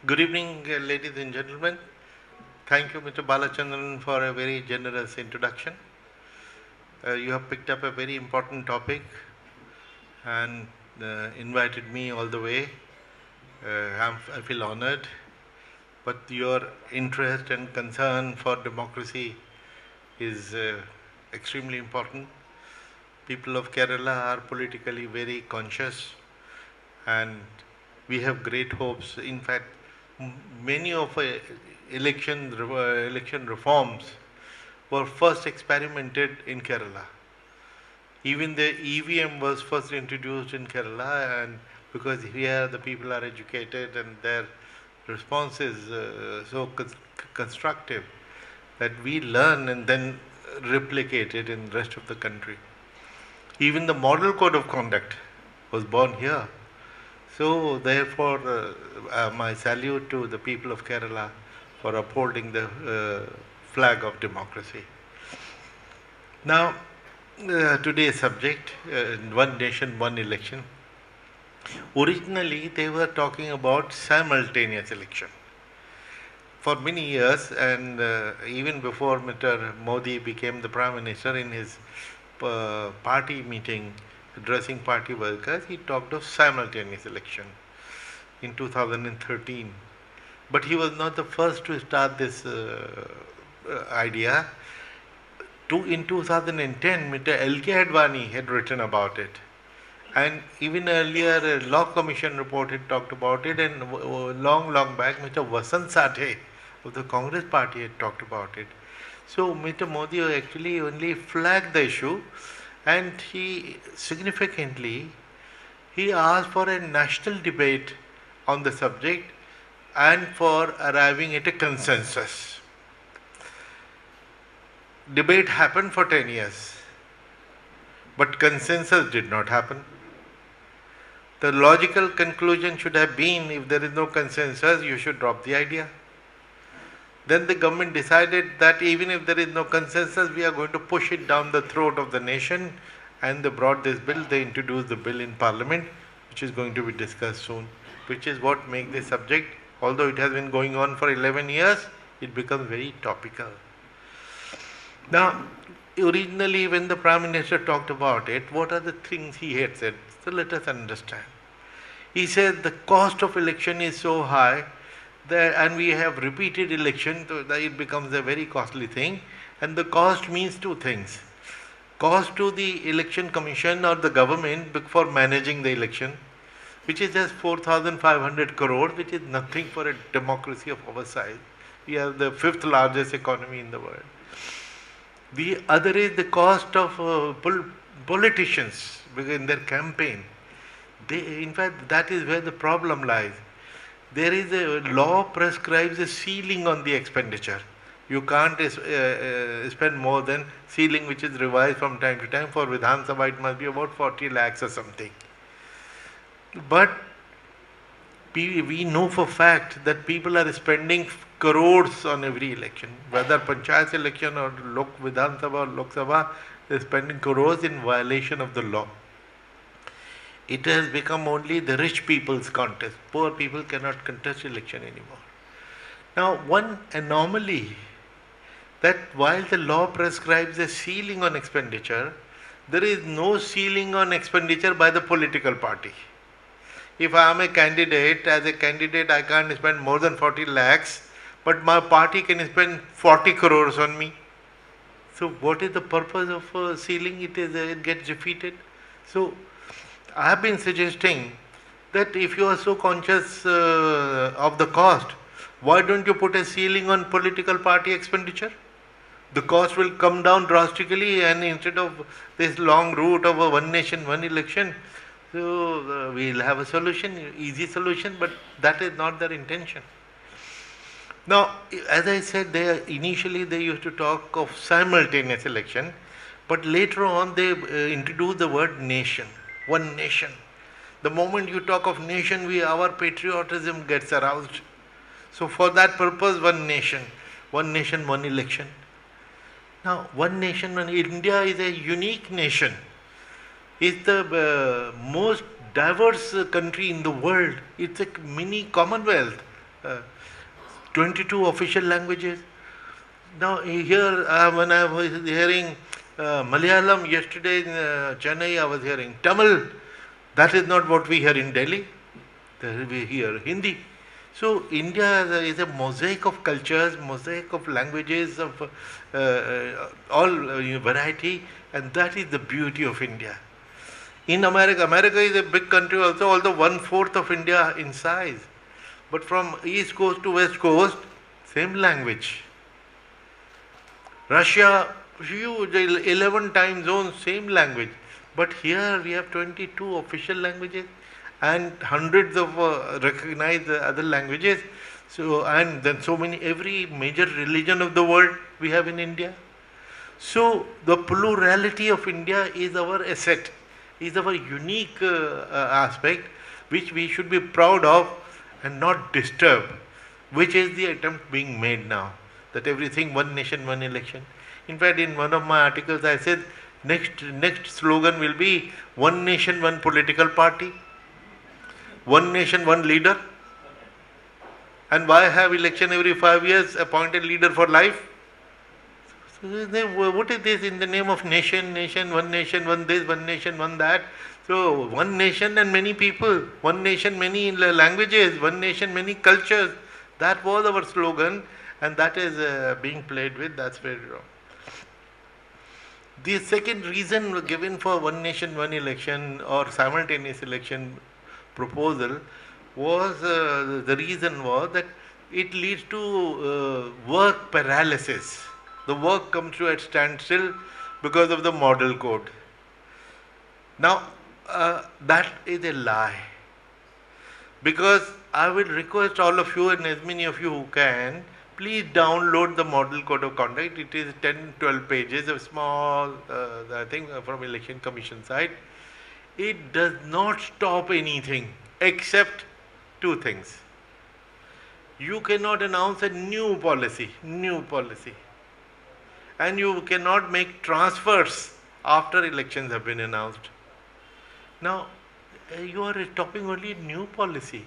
Good evening, ladies and gentlemen. Thank you, Mr. Balachandran, for a very generous introduction. You have picked up a very important topic and invited me all the way. I feel honored. But your interest and concern for democracy is extremely important. People of Kerala are politically very conscious and we have great hopes. In fact, many of election reforms were first experimented in Kerala. Even the EVM was first introduced in Kerala, and because here the people are educated and their response is so constructive that we learn and then replicate it in the rest of the country. Even the model code of conduct was born here. So therefore, my salute to the people of Kerala for upholding the flag of democracy. Now, today's subject, one nation, one election. Originally, they were talking about simultaneous election. For many years, and even before Mr. Modi became the Prime Minister, in his party meeting addressing party workers, he talked of simultaneous election in 2013. But he was not the first to start this idea. In 2010, Mr. L.K. Advani had written about it. And even earlier, a law commission report had talked about it, and long back, Mr. Vasant Sathe of the Congress party had talked about it. So Mr. Modi actually only flagged the issue, and he asked for a national debate on the subject and for arriving at a consensus. Debate happened for 10 years, but consensus did not happen. The logical conclusion should have been, if there is no consensus, you should drop the idea. Then the government decided that even if there is no consensus, we are going to push it down the throat of the nation, and they brought this bill, they introduced the bill in Parliament, which is going to be discussed soon, which is what makes this subject, although it has been going on for 11 years, it becomes very topical. Now, originally when the Prime Minister talked about it, what are the things he had said? So let us understand. He said the cost of election is so high that, and we have repeated election, so that it becomes a very costly thing. And the cost means two things. Cost to the election commission or the government for managing the election, which is just 4,500 crores, which is nothing for a democracy of our size. We are the 5th largest economy in the world. The other is the cost of politicians in their campaign. In fact, that is where the problem lies. There is a law prescribes a ceiling on the expenditure. You can't spend more than ceiling, which is revised from time to time. For Vidhan Sabha, it must be about 40 lakhs or something. But we know for fact that people are spending crores on every election, whether Panchayat election or Vidhan Sabha or Lok Sabha, they are spending crores in violation of the law. It has become only the rich people's contest. Poor people cannot contest election anymore. Now, one anomaly that while the law prescribes a ceiling on expenditure, there is no ceiling on expenditure by the political party. If I am a candidate, as a candidate I can't spend more than 40 lakhs, but my party can spend 40 crores on me. So what is the purpose of ceiling? It gets defeated. So I have been suggesting that if you are so conscious of the cost, why don't you put a ceiling on political party expenditure? The cost will come down drastically, and instead of this long route of a one nation, one election, so we'll have a solution, easy solution, but that is not their intention. Now, as I said, initially they used to talk of simultaneous election, but later on they introduced the word nation, one nation. The moment you talk of nation, our patriotism gets aroused. So for that purpose, one nation, one election. Now, one nation, India is a unique nation. It's the most diverse country in the world. It's a mini Commonwealth. Uh, 22 official languages. Now here, when I was hearing Malayalam yesterday in Chennai, I was hearing Tamil. That is not what we hear in Delhi. There we hear Hindi. So India is a mosaic of cultures, mosaic of languages, of all variety, and that is the beauty of India. In America, America is a big country also, although 1/4 of India in size. But from east coast to west coast, same language. Russia, huge, 11 time zones, same language. But here we have 22 official languages and hundreds of recognized other languages. So, and then so many, every major religion of the world we have in India. So, the plurality of India is our asset, is our unique aspect, which we should be proud of and not disturb, which is the attempt being made now, that everything one nation, one election. In fact, in one of my articles I said, next slogan will be one nation, one political party, one nation, one leader. And why have election every 5 years, appointed leader for life? So what is this in the name of nation, one nation, one this, one nation, one that? So one nation and many people, one nation, many languages, one nation, many cultures. That was our slogan, and that is being played with. That's very wrong. The second reason given for one nation, one election or simultaneous election proposal was the reason was that it leads to work paralysis. The work comes to a standstill because of the model code. Now, that is a lie. Because I will request all of you and as many of you who can, please download the model code of conduct. It is 10-12 pages of small, I think from election commission side. It does not stop anything except two things. You cannot announce a new policy, and you cannot make transfers after elections have been announced. Now, you are stopping only new policy.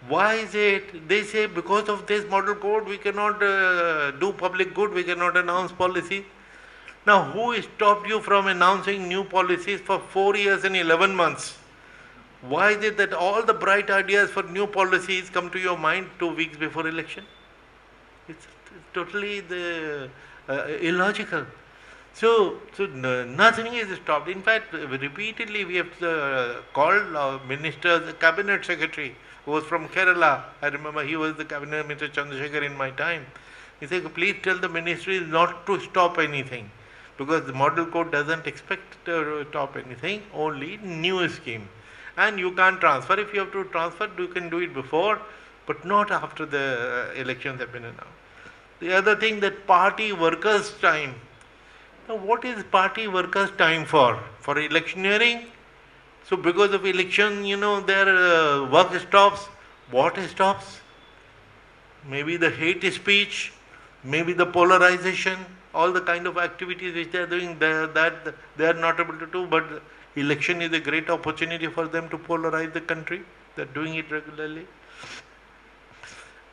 Why is it? They say because of this model code we cannot do public good, we cannot announce policy. Now, who stopped you from announcing new policies for 4 years and 11 months? Why is it that all the bright ideas for new policies come to your mind 2 weeks before election? It's totally illogical. So nothing is stopped. In fact, repeatedly we have called our ministers, cabinet secretary who was from Kerala. I remember he was the cabinet minister Chandrasekhar in my time. He said, please tell the ministries not to stop anything, because the model code doesn't expect to stop anything, only new scheme. And you can't transfer. If you have to transfer, you can do it before, but not after the elections have been announced. The other thing, that party workers' time. Now, what is party workers' time for? For electioneering? So because of election, their work stops. What stops? Maybe the hate speech, maybe the polarization, all the kind of activities which they are doing, that they are not able to do, but election is a great opportunity for them to polarize the country. They are doing it regularly.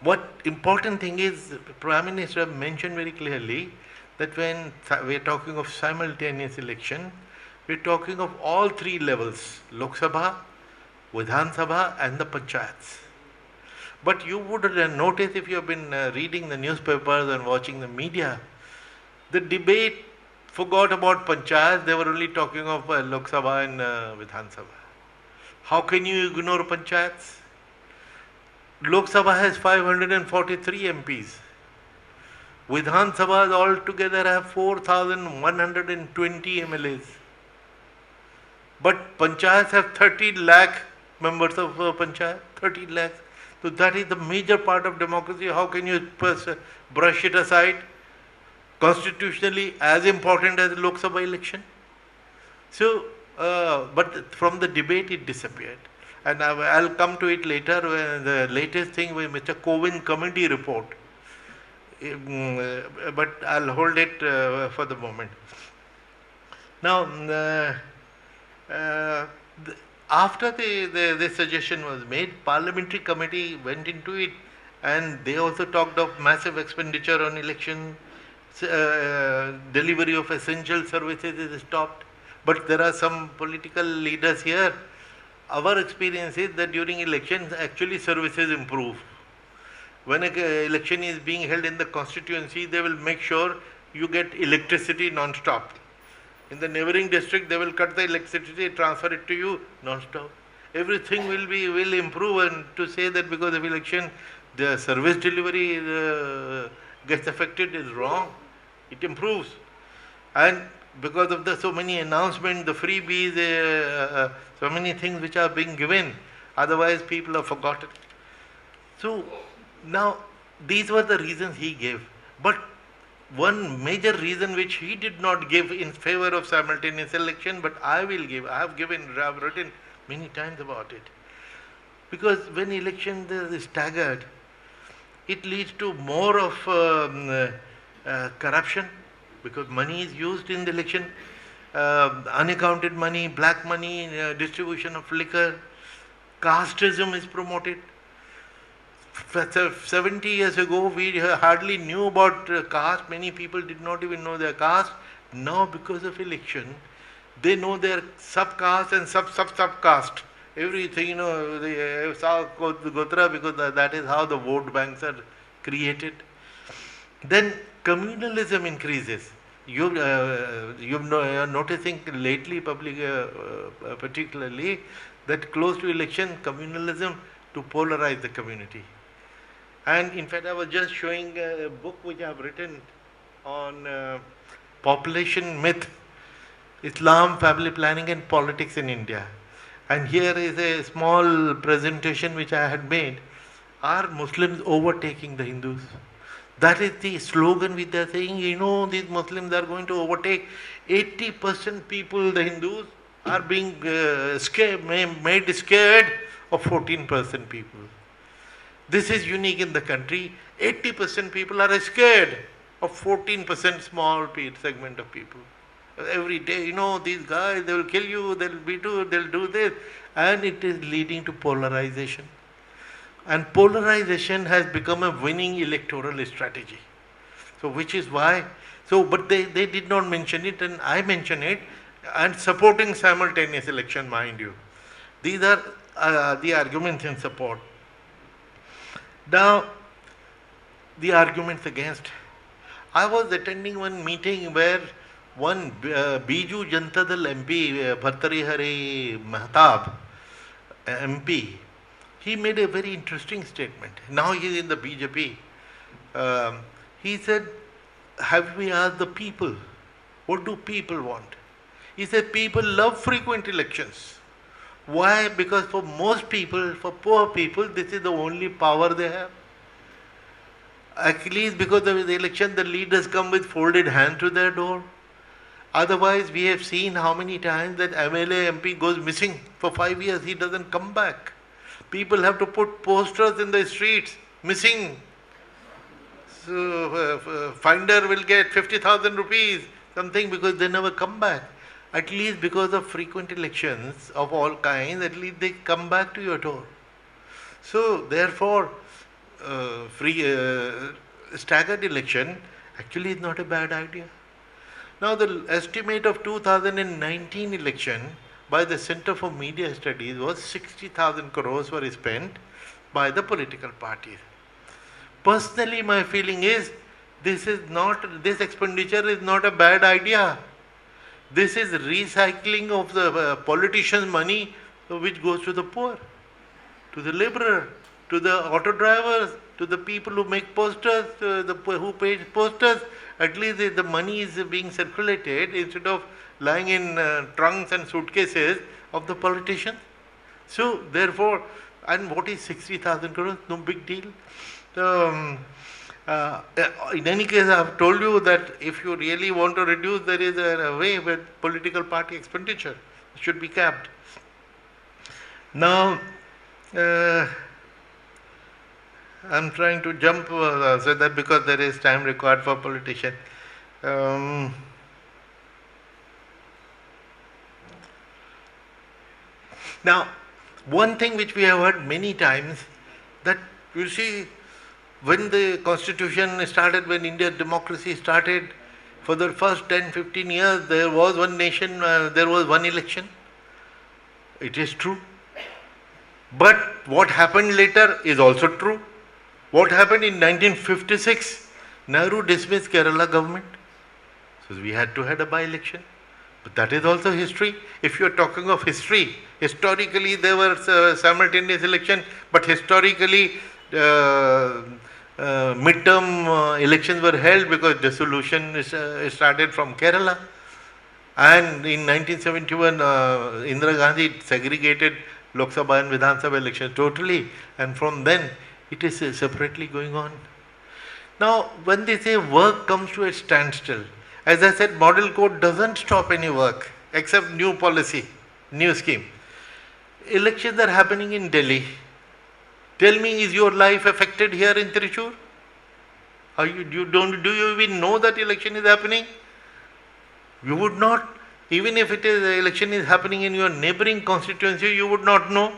What important thing is, the Prime Minister mentioned very clearly that when we are talking of simultaneous election, we are talking of all three levels, Lok Sabha, Vidhan Sabha and the Panchayats. But you would notice, if you have been reading the newspapers and watching the media, the debate forgot about Panchayats. They were only talking of Lok Sabha and Vidhan Sabha. How can you ignore Panchayats? Lok Sabha has 543 MPs. Vidhan Sabhas altogether have 4,120 MLAs. But Panchayats have 30 lakh members of Panchayat, 30 lakhs. So that is the major part of democracy. How can you brush it aside? Constitutionally as important as the Lok Sabha election. So, but from the debate it disappeared. And I'll come to it later, when the latest thing with Mr. Kovin committee report. But I'll hold it for the moment. Now, After the suggestion was made, parliamentary committee went into it, and they also talked of massive expenditure on election, delivery of essential services is stopped. But there are some political leaders here. Our experience is that during elections, actually services improve. When an election is being held in the constituency, they will make sure you get electricity non-stop. In the neighboring district, they will cut the electricity, transfer it to you non-stop. Everything will improve, and to say that because of election, the service delivery gets affected is wrong. It improves. And because of the so many announcements, the freebies, so many things which are being given, otherwise people have forgotten. So now these were the reasons he gave. But one major reason which he did not give in favor of simultaneous election, but I will give, I have written many times about it. Because when election is staggered, it leads to more of corruption, because money is used in the election, unaccounted money, black money, distribution of liquor, casteism is promoted. 70 years ago, we hardly knew about caste. Many people did not even know their caste. Now, because of election, they know their subcaste and subcaste. Everything, they saw Gotra, because that is how the vote banks are created. Then communalism increases. You're noticing lately, particularly, that close to election, communalism to polarize the community. And in fact, I was just showing a book which I have written on population myth, Islam, family planning and politics in India. And here is a small presentation which I had made. Are Muslims overtaking the Hindus? That is the slogan which they are saying, these Muslims are going to overtake. 80% people, the Hindus, are being made scared of 14% people. This is unique in the country. 80% people are scared of 14% small segment of people. Every day, these guys, they will kill you, they'll do this. And it is leading to polarization. And polarization has become a winning electoral strategy. So, which is why, but they did not mention it, and I mention it, and supporting simultaneous election, mind you. These are the arguments in support. Now, the arguments against. I was attending one meeting where one Biju Janata Dal MP, Bhartarihari Mahtab, MP, he made a very interesting statement. Now he is in the BJP. He said, have we asked the people, what do people want? He said, people love frequent elections. Why? Because for most people, for poor people, this is the only power they have. Actually, it's because of the election, the leaders come with folded hands to their door. Otherwise, we have seen how many times that MLA MP goes missing for 5 years, he doesn't come back. People have to put posters in the streets, missing. So, finder will get 50,000 rupees, something, because they never come back. At least because of frequent elections of all kinds, at least they come back to your door. So, therefore, staggered election actually is not a bad idea. Now, the estimate of 2019 election by the Center for Media Studies was 60,000 crores were spent by the political parties. Personally, my feeling is this expenditure is not a bad idea. This is recycling of the politicians' money which goes to the poor, to the laborer, to the auto drivers, to the people who make posters, who pay posters. At least the money is being circulated instead of lying in trunks and suitcases of the politicians. So, therefore, and what is 60,000 crores? No big deal. In any case, I have told you that if you really want to reduce, there is a way with political party expenditure should be capped. Now, I'm trying to jump so that because there is time required for politician. Now, one thing which we have heard many times, that you see, when the constitution started, when India's democracy started, for the first 10-15 years, there was one nation, there was one election. It is true. But what happened later is also true. What happened in 1956? Nehru dismissed Kerala government. So we had to have a by-election. But that is also history. If you are talking of history, historically there were simultaneous election, but historically midterm elections were held because dissolution started from Kerala. And in 1971, Indira Gandhi segregated Lok Sabha and Vidhan Sabha elections totally, and from then it is separately going on. Now, when they say work comes to a standstill, as I said, model code doesn't stop any work except new policy, new scheme. Elections are happening in Delhi. Tell me, is your life affected here in Thrissur? Do you even know that election is happening? You would not. Even if election is happening in your neighboring constituency, you would not know.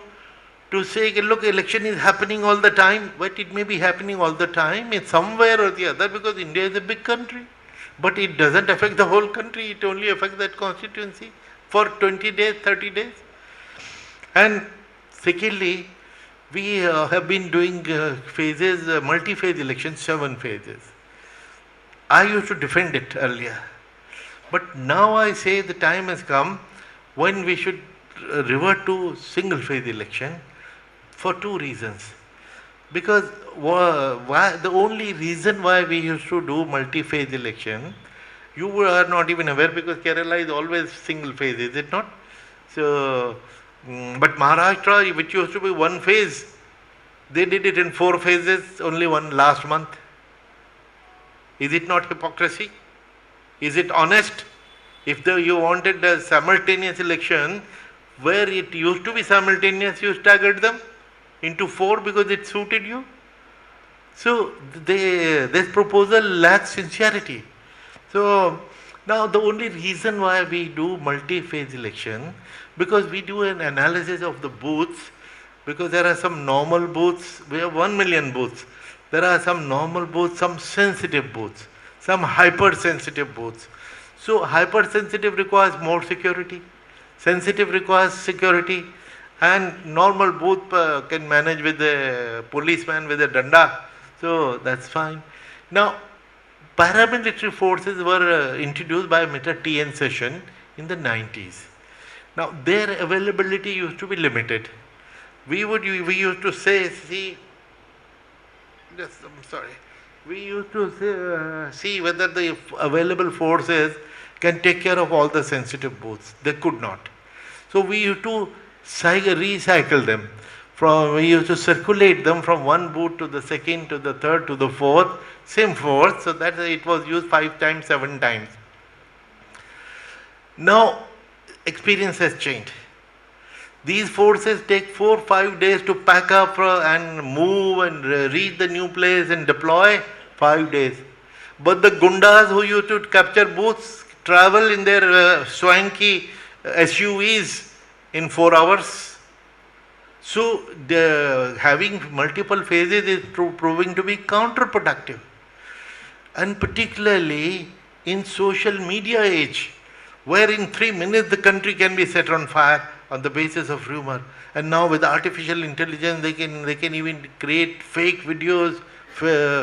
To say, look, election is happening all the time, but it may be happening all the time in somewhere or the other, because India is a big country. But it doesn't affect the whole country, it only affects that constituency for 20 days, 30 days. And secondly, we have been doing phases, multi-phase elections, 7 phases. I used to defend it earlier. But now I say the time has come when we should revert to single phase election for 2 reasons. Because the only reason why we used to do multi-phase election, you are not even aware, because Kerala is always single phase, is it not? So, but Maharashtra, which used to be 1 phase, they did it in 4 phases, only one last month. Is it not hypocrisy? Is it honest? If you wanted a simultaneous election, where it used to be simultaneous, you staggered them into 4 because it suited you. So this proposal lacks sincerity. So now the only reason why we do multi-phase election, because we do an analysis of the booths, because there are some normal booths, we have 1 million booths. There are some normal booths, some sensitive booths, some hypersensitive booths. So hypersensitive requires more security, sensitive requires security, and normal booth can manage with a policeman with a danda. So that's fine. Now, paramilitary forces were introduced by Mr. T.N. Session in the 90s. Now, their availability used to be limited. We used to say, we used to see whether the available forces can take care of all the sensitive booths. They could not. So we used to recycle them. We used to circulate them from one booth to the second, to the third, to the fourth, same force, so that it was used 5 times, 7 times. Now, experience has changed. These forces take 4-5 days to pack up and move and reach the new place and deploy, 5 days. But the gundas who used to capture booths travel in their swanky SUVs in 4 hours. So having multiple phases is proving to be counterproductive. And particularly in social media age, where in 3 minutes the country can be set on fire on the basis of rumor. And now with artificial intelligence, they can even create fake videos,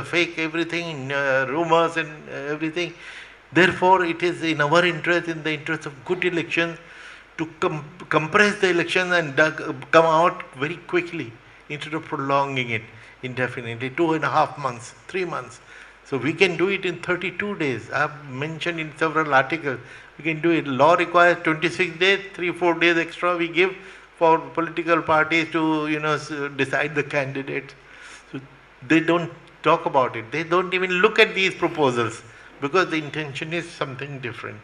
fake everything, rumors and everything. Therefore, it is in our interest, in the interest of good elections, to compress the elections and come out very quickly instead of prolonging it indefinitely, 2.5 months, 3 months. So we can do it in 32 days. I have mentioned in several articles, we can do it. Law requires 26 days, 3-4 days extra we give for political parties to decide the candidates. So they don't talk about it. They don't even look at these proposals because the intention is something different.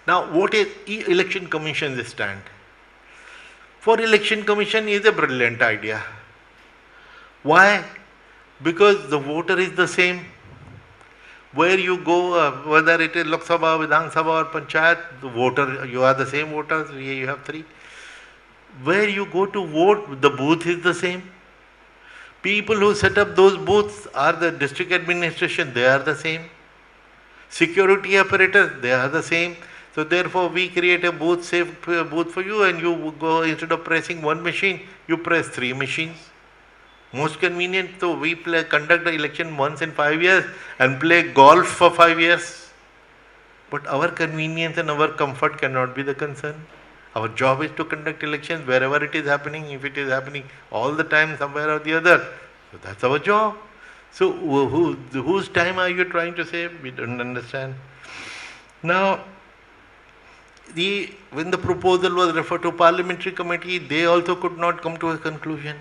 Now, what is Election Commission's stand? For Election Commission is a brilliant idea. Why? Because the voter is the same. Where you go, whether it is Lok Sabha, Vidhan Sabha or Panchayat, the voter, you are the same voters, you have 3. Where you go to vote, the booth is the same. People who set up those booths are the district administration, they are the same. Security apparatus, they are the same. So therefore we create a booth, safe booth for you, and you go, instead of pressing one machine, you press 3 machines. Most convenient. So we conduct the election once in 5 years and play golf for 5 years. But our convenience and our comfort cannot be the concern. Our job is to conduct elections wherever it is happening. If it is happening all the time somewhere or the other, so that's our job. So whose time are you trying to save? We don't understand. Now, when the proposal was referred to parliamentary committee, they also could not come to a conclusion.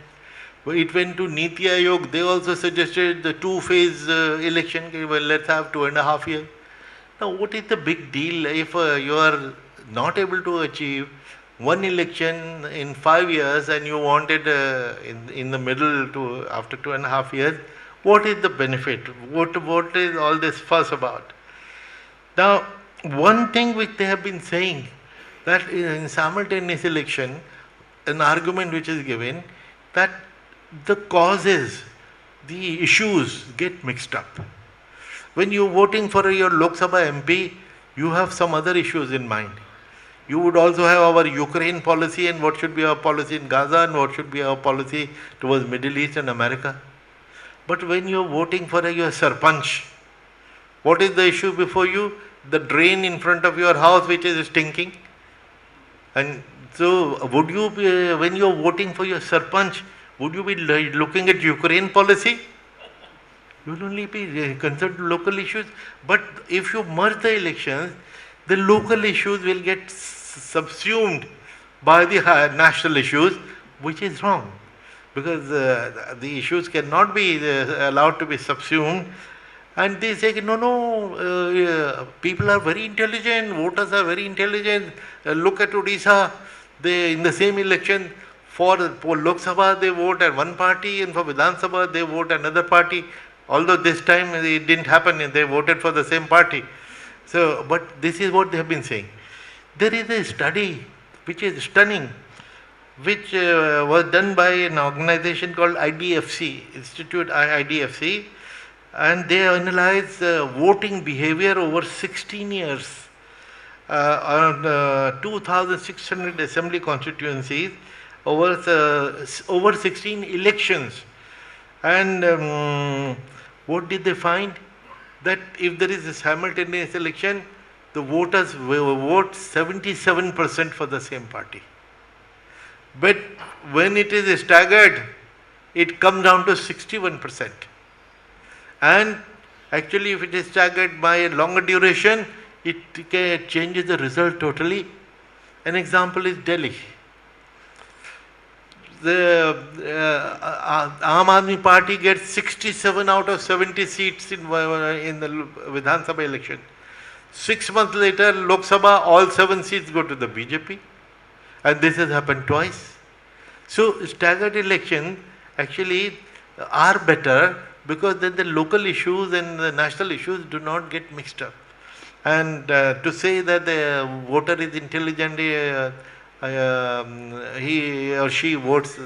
It went to Niti Aayog, they also suggested the 2-phase election. Well, let's have 2.5 years. Now, what is the big deal if you are not able to achieve one election in 5 years and you want it in the middle to after 2.5 years? What is the benefit? What is all this fuss about? Now, one thing which they have been saying, that in simultaneous election, an argument which is given, that the causes, the issues get mixed up. When you are voting for your Lok Sabha MP, you have some other issues in mind. You would also have our Ukraine policy and what should be our policy in Gaza and what should be our policy towards Middle East and America. But when you are voting for your Sarpanch, what is the issue before you? The drain in front of your house which is stinking. And so would you be, when you are voting for your Sarpanch, would you be looking at Ukraine policy? You will only be concerned with local issues. But if you merge the elections, the local issues will get subsumed by the national issues, which is wrong. Because the issues cannot be allowed to be subsumed. And they say, no, people are very intelligent, voters are very intelligent. Look at Odisha, they in the same election, for Lok Sabha they vote at one party and for Vidhan Sabha they vote another party. Although this time it didn't happen, they voted for the same party. So, but this is what they have been saying. There is a study which is stunning, which was done by an organization called IDFC, Institute IDFC, and they analyze voting behavior over 16 years on 2,600 assembly constituencies over 16 elections. And what did they find? That if there is a simultaneous election, the voters will vote 77% for the same party. But when it is staggered, it comes down to 61%. And actually, if it is staggered by a longer duration, it changes the result totally. An example is Delhi. The Aam Aadmi Party gets 67 out of 70 seats in the Vidhan Sabha election. 6 months later, Lok Sabha, all 7 seats go to the BJP. And this has happened twice. So, staggered elections actually are better because then the local issues and the national issues do not get mixed up. And to say that the voter is intelligent, he or she votes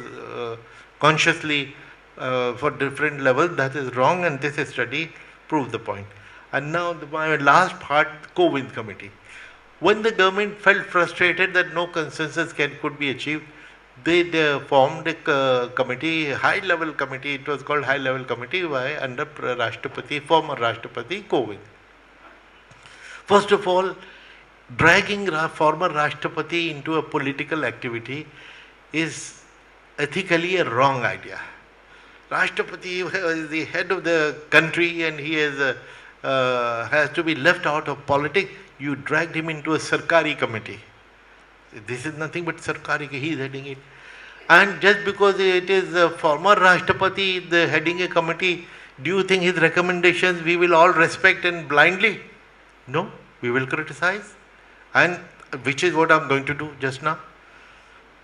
consciously for different levels, that is wrong, and this study proves the point. And now my last part, COVID committee. When the government felt frustrated that no consensus could be achieved, they formed a committee, high-level committee. It was called high-level committee under Rashtrapati, former Rashtrapati Kovind. First of all, dragging former Rashtrapati into a political activity is ethically a wrong idea. Rashtrapati is the head of the country and he has to be left out of politics. You dragged him into a Sarkari committee. This is nothing but Sarkari, he is heading it. And just because it is a former Rashtrapati heading a committee, do you think his recommendations we will all respect and blindly? No, we will criticize. And which is what I am going to do just now.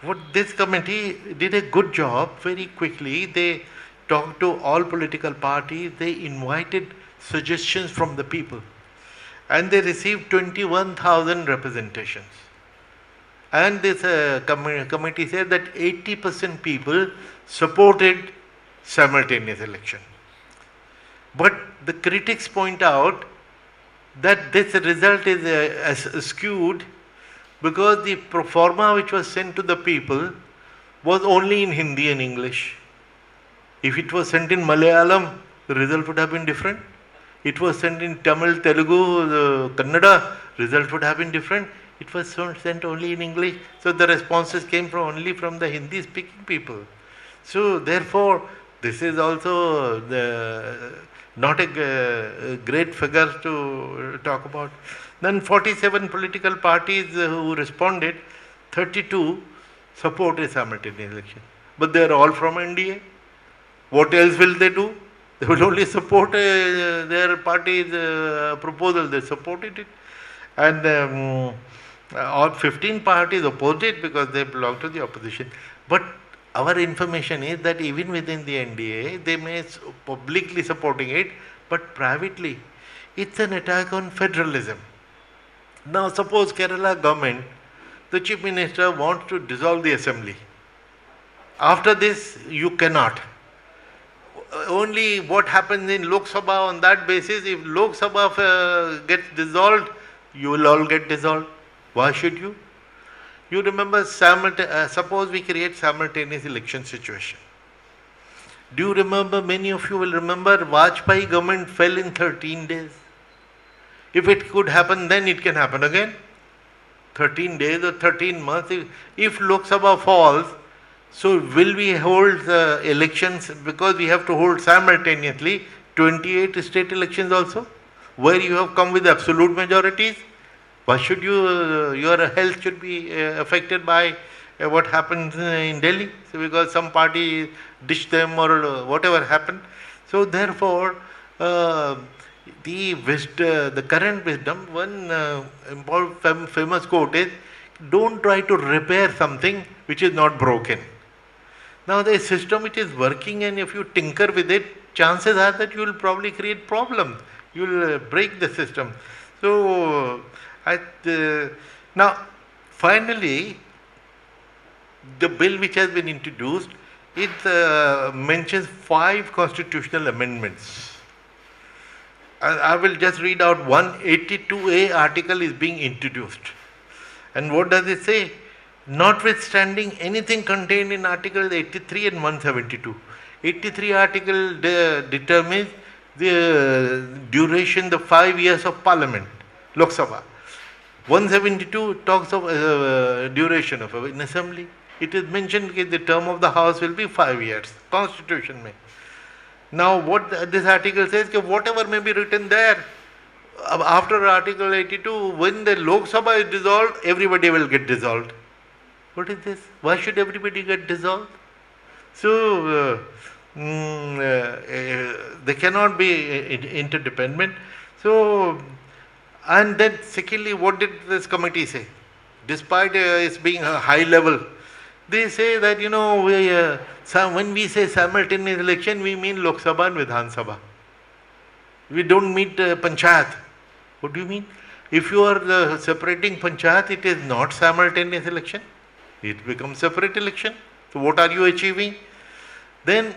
What this committee did a good job very quickly. They talked to all political parties. They invited suggestions from the people. And they received 21,000 representations. And this committee said that 80% people supported simultaneous election. But the critics point out that this result is skewed because the pro forma which was sent to the people was only in Hindi and English. If it was sent in Malayalam, the result would have been different. It was sent in Tamil, Telugu, Kannada, result would have been different. It was sent only in English. So the responses came only from the Hindi speaking people. So therefore, this is also not a great figure to talk about. Then 47 political parties who responded, 32 supported simultaneous election. But they are all from NDA. What else will they do? They will only support their party's proposal. They supported it. And all 15 parties opposed it because they belong to the opposition. But our information is that even within the NDA, they may publicly supporting it, but privately, it's an attack on federalism. Now suppose Kerala government, the Chief Minister wants to dissolve the assembly. After this, you cannot. Only what happens in Lok Sabha on that basis, if Lok Sabha gets dissolved, you will all get dissolved. Why should you? You remember, suppose we create simultaneous election situation. Do you remember, many of you will remember, Vajpayee government fell in 13 days. If it could happen then, it can happen again. 13 days or 13 months. If Lok Sabha falls, so will we hold elections, because we have to hold simultaneously 28 state elections also, where you have come with absolute majorities? Why should your health should be affected by what happens in Delhi? So because some party ditched them or whatever happened. So therefore, the current wisdom, one famous quote is, don't try to repair something which is not broken. Now the system which is working, and if you tinker with it, chances are that you will probably create problems. You will break the system. So now finally, the bill which has been introduced, it mentions 5 constitutional amendments. I will just read out 182A article is being introduced. And what does it say? Notwithstanding anything contained in Articles 83 and 172. 83 article determines the duration, the 5 years of Parliament, Lok Sabha. 172 talks of duration of an assembly. It is mentioned that the term of the House will be 5 years. Constitution may. Now what this article says, whatever may be written there, after Article 82, when the Lok Sabha is dissolved, everybody will get dissolved. What is this? Why should everybody get dissolved? So they cannot be interdependent. So, and then secondly, what did this committee say? Despite its being a high level, they say that, when we say simultaneous election, we mean Lok Sabha and Vidhan Sabha. We don't mean Panchayat. What do you mean? If you are separating Panchayat, it is not simultaneous election. It becomes separate election. So what are you achieving? Then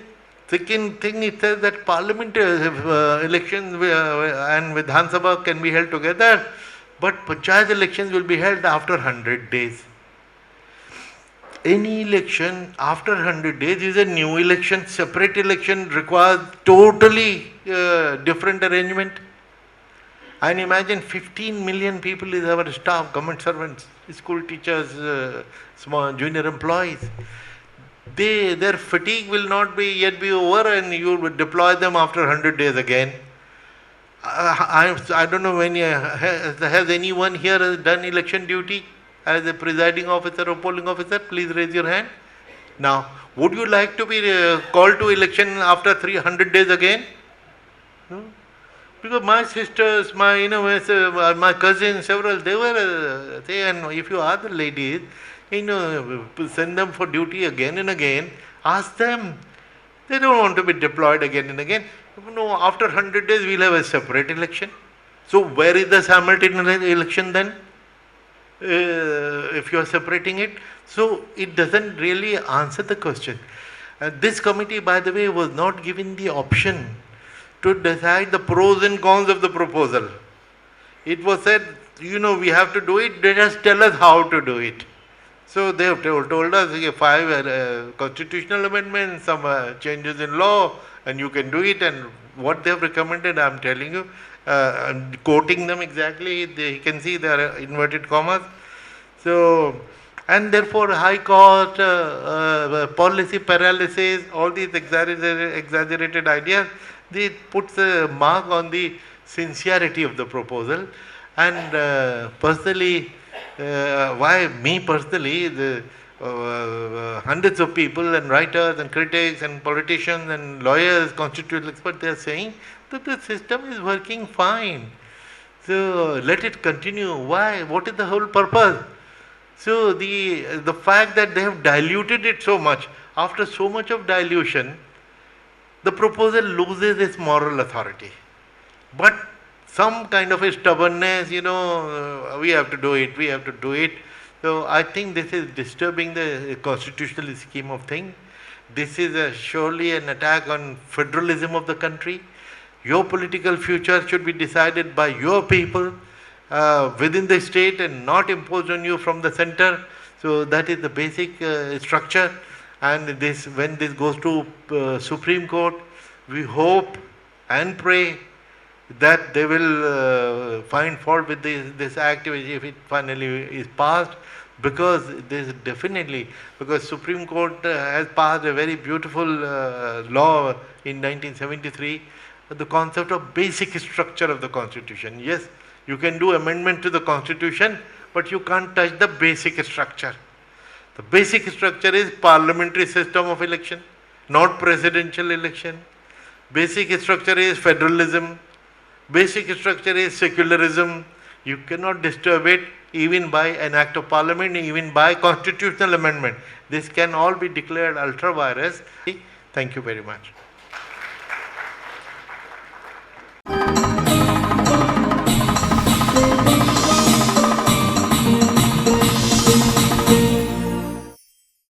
second thing, it says that Parliament elections and Vidhan Sabha can be held together, but Panchayat elections will be held after 100 days. Any election after 100 days is a new election. Separate election requires totally different arrangement. And imagine 15 million people is our staff, government servants, school teachers, small junior employees. Their fatigue will not yet be over, and you will deploy them after 100 days again. I don't know when has anyone here done election duty as a presiding officer or polling officer? Please raise your hand. Now, would you like to be called to election after 300 days again? No? Because my sisters, my cousins, several, they were and if you ask the ladies, send them for duty again and again, ask them. They don't want to be deployed again and again. No, after 100 days we'll have a separate election. So where is the simultaneous election then? if you are separating it. So it doesn't really answer the question. This committee, by the way, was not given the option to decide the pros and cons of the proposal. It was said, we have to do it, they just tell us how to do it. So they have told us 5 constitutional amendments, some changes in law, and you can do it. And what they have recommended, I am telling you, I'm quoting them exactly. You can see there are inverted commas. So, and therefore high cost, policy paralysis, all these exaggerated ideas, they puts a mark on the sincerity of the proposal. And personally, why me personally, the hundreds of people and writers and critics and politicians and lawyers, constitutional experts, they are saying that the system is working fine. So let it continue. Why? What is the whole purpose? So the fact that they have diluted it so much, after so much of dilution, the proposal loses its moral authority. But some kind of a stubbornness, we have to do it, we have to do it. So I think this is disturbing the constitutional scheme of things. This is surely an attack on federalism of the country. Your political future should be decided by your people within the state and not imposed on you from the center. So that is the basic structure. And when this goes to Supreme Court, we hope and pray that they will find fault with this act if it finally is passed, because Supreme Court has passed a very beautiful law in 1973, the concept of basic structure of the Constitution. Yes, you can do amendment to the Constitution, but you can't touch the basic structure. The basic structure is parliamentary system of election, not presidential election. Basic structure is federalism. Basic structure is secularism. You cannot disturb it even by an act of parliament, even by constitutional amendment. This can all be declared ultra vires. Thank you very much.